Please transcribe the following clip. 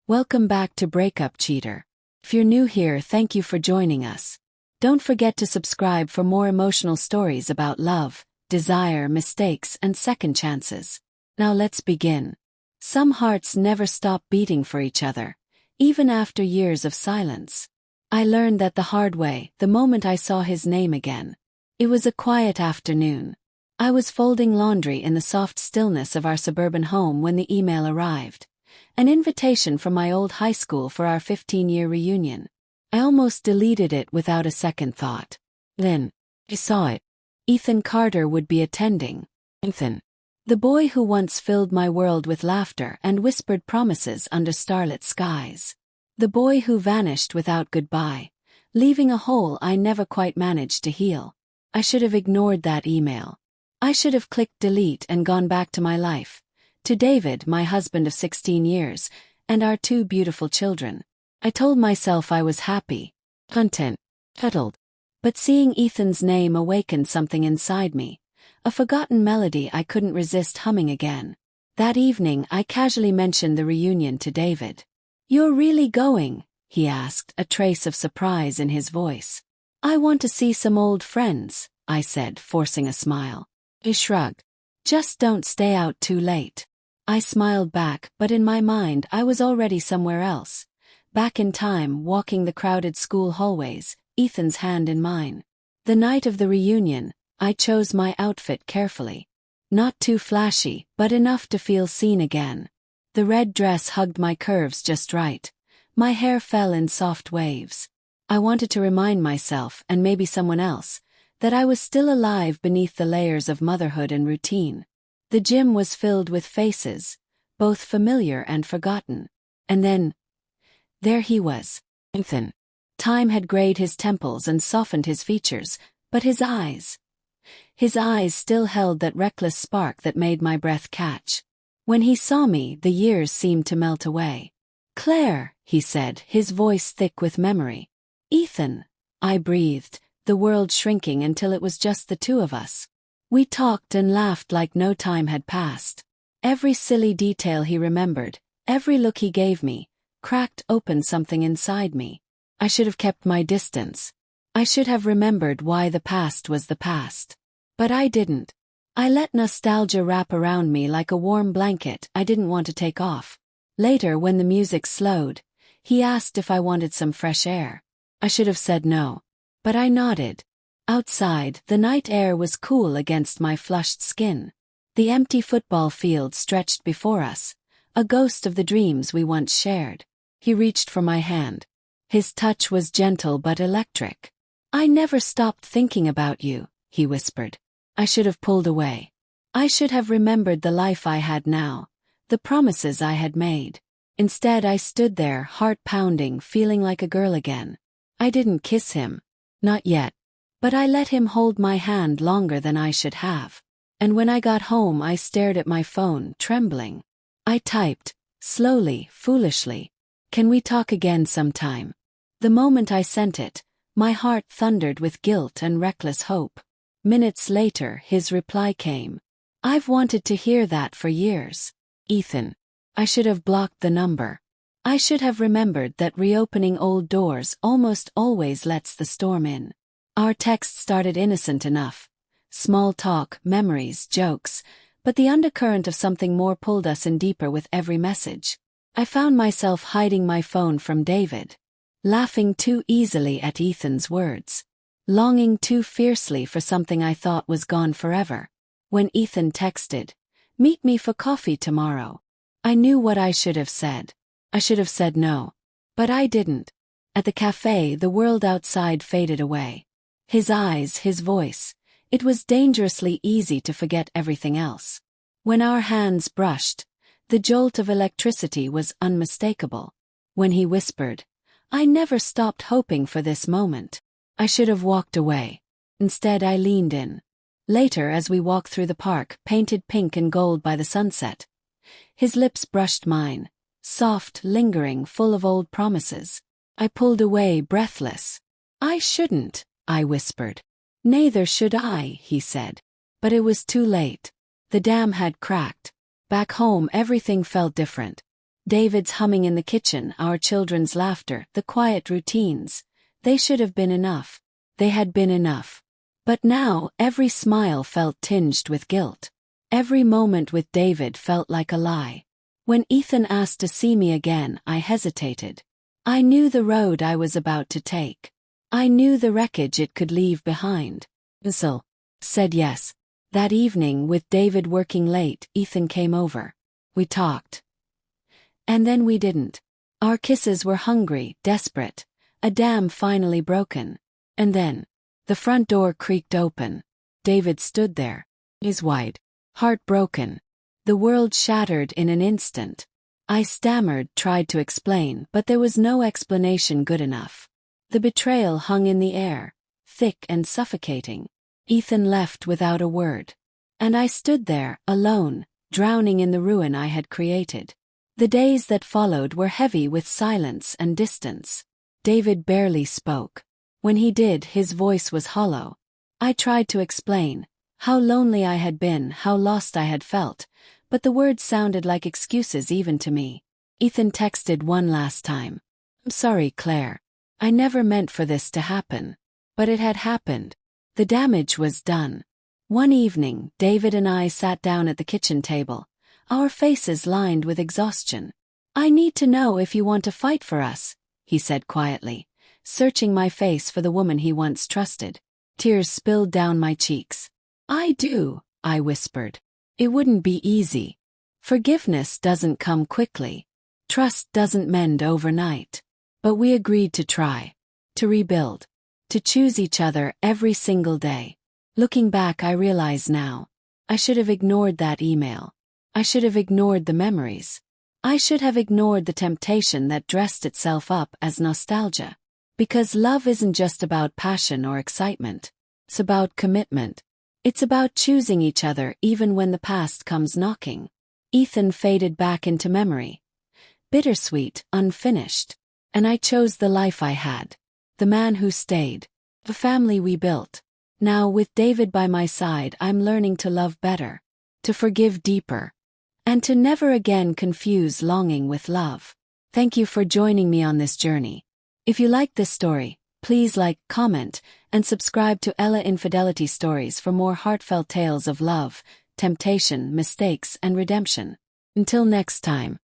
Welcome back to Breakup Cheater. If you're new here, thank you for joining us. Don't forget to subscribe for more emotional stories about love, desire, mistakes, and second chances. Now let's begin. Some hearts never stop beating for each other, even after years of silence. I learned that the hard way, the moment I saw his name again. It was a quiet afternoon. I was folding laundry in the soft stillness of our suburban home when the email arrived. An invitation from my old high school for our 15-year reunion. I almost deleted it without a second thought. Then, I saw it. Ethan Carter would be attending. Ethan. The boy who once filled my world with laughter and whispered promises under starlit skies. The boy who vanished without goodbye, leaving a hole I never quite managed to heal. I should have ignored that email. I should have clicked delete and gone back to my life. To David, my husband of 16 years, and our 2 beautiful children. I told myself I was happy, content, settled. But seeing Ethan's name awakened something inside me. A forgotten melody I couldn't resist humming again. That evening I casually mentioned the reunion to David. "You're really going?" he asked, a trace of surprise in his voice. "I want to see some old friends," I said, forcing a smile. He shrugged. "Just don't stay out too late." I smiled back, but in my mind I was already somewhere else. Back in time, walking the crowded school hallways, Ethan's hand in mine. The night of the reunion, I chose my outfit carefully. Not too flashy, but enough to feel seen again. The red dress hugged my curves just right. My hair fell in soft waves. I wanted to remind myself, and maybe someone else, that I was still alive beneath the layers of motherhood and routine. The gym was filled with faces, both familiar and forgotten. And then, there he was, Ethan. Time had grayed his temples and softened his features, but his eyes still held that reckless spark that made my breath catch. When he saw me, the years seemed to melt away. "Claire," he said, his voice thick with memory. "Ethan," I breathed, the world shrinking until it was just the 2 of us. We talked and laughed like no time had passed. Every silly detail he remembered, every look he gave me, cracked open something inside me. I should have kept my distance. I should have remembered why the past was the past. But I didn't. I let nostalgia wrap around me like a warm blanket I didn't want to take off. Later, when the music slowed, he asked if I wanted some fresh air. I should have said no. But I nodded. Outside, the night air was cool against my flushed skin. The empty football field stretched before us, a ghost of the dreams we once shared. He reached for my hand. His touch was gentle but electric. "I never stopped thinking about you," he whispered. I should have pulled away. I should have remembered the life I had now, the promises I had made. Instead, I stood there, heart pounding, feeling like a girl again. I didn't kiss him. Not yet. But I let him hold my hand longer than I should have. And when I got home, I stared at my phone, trembling. I typed, slowly, foolishly, "Can we talk again sometime?" The moment I sent it, my heart thundered with guilt and reckless hope. Minutes later, his reply came. "I've wanted to hear that for years. Ethan." I should have blocked the number. I should have remembered that reopening old doors almost always lets the storm in. Our text started innocent enough. Small talk, memories, jokes, but the undercurrent of something more pulled us in deeper with every message. I found myself hiding my phone from David, laughing too easily at Ethan's words, longing too fiercely for something I thought was gone forever. When Ethan texted, "Meet me for coffee tomorrow," I knew what I should have said. I should have said no. But I didn't. At the cafe, the world outside faded away. His eyes, his voice. It was dangerously easy to forget everything else. When our hands brushed, the jolt of electricity was unmistakable. When he whispered, "I never stopped hoping for this moment," I should have walked away. Instead, I leaned in. Later, as we walked through the park, painted pink and gold by the sunset, his lips brushed mine, soft, lingering, full of old promises. I pulled away, breathless. "I shouldn't," I whispered. "Neither should I," he said. But it was too late. The dam had cracked. Back home, everything felt different. David's humming in the kitchen, our children's laughter, the quiet routines. They should have been enough. They had been enough. But now, every smile felt tinged with guilt. Every moment with David felt like a lie. When Ethan asked to see me again, I hesitated. I knew the road I was about to take. I knew the wreckage it could leave behind. So, said yes. That evening, with David working late, Ethan came over. We talked. And then we didn't. Our kisses were hungry, desperate. A dam finally broken. And then, the front door creaked open. David stood there, eyes wide, heartbroken. The world shattered in an instant. I stammered, tried to explain, but there was no explanation good enough. The betrayal hung in the air, thick and suffocating. Ethan left without a word. And I stood there, alone, drowning in the ruin I had created. The days that followed were heavy with silence and distance. David barely spoke. When he did, his voice was hollow. I tried to explain how lonely I had been, how lost I had felt, but the words sounded like excuses even to me. Ethan texted one last time. "I'm sorry, Claire. I never meant for this to happen." But it had happened. The damage was done. One evening, David and I sat down at the kitchen table, our faces lined with exhaustion. "I need to know if you want to fight for us," he said quietly, searching my face for the woman he once trusted. Tears spilled down my cheeks. "I do," I whispered. "It wouldn't be easy. Forgiveness doesn't come quickly. Trust doesn't mend overnight. But we agreed to try. To rebuild. To choose each other every single day." Looking back, I realize now. I should have ignored that email. I should have ignored the memories. I should have ignored the temptation that dressed itself up as nostalgia. Because love isn't just about passion or excitement. It's about commitment. It's about choosing each other even when the past comes knocking. Ethan faded back into memory. Bittersweet, unfinished. And I chose the life I had. The man who stayed. The family we built. Now, with David by my side, I'm learning to love better. To forgive deeper. And to never again confuse longing with love. Thank you for joining me on this journey. If you like this story, please like, comment, and subscribe to Ella Infidelity Stories for more heartfelt tales of love, temptation, mistakes, and redemption. Until next time.